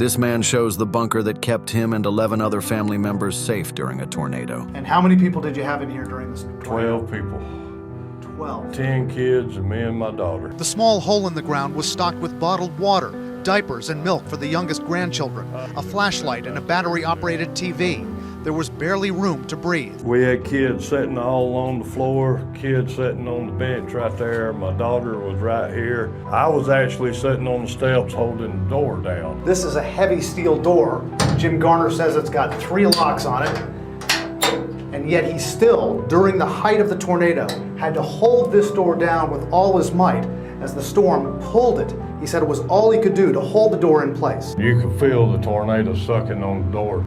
This man shows the bunker that kept him and 11 other family members safe during a tornado. And how many people did you have in here during this tornado? 12 people. 12. 10 kids and me and my daughter. The small hole in the ground was stocked with bottled water, diapers, and milk for the youngest grandchildren, a flashlight, and a battery-operated TV. There was barely room to breathe. We had kids sitting all on the floor, kids sitting on the bench right there. My daughter was right here. I was actually sitting on the steps holding the door down. This is a heavy steel door. Jim Garner says it's got 3 locks on it. And yet he still, during the height of the tornado, had to hold this door down with all his might as the storm pulled it. He said it was all he could do to hold the door in place. You could feel the tornado sucking on the door.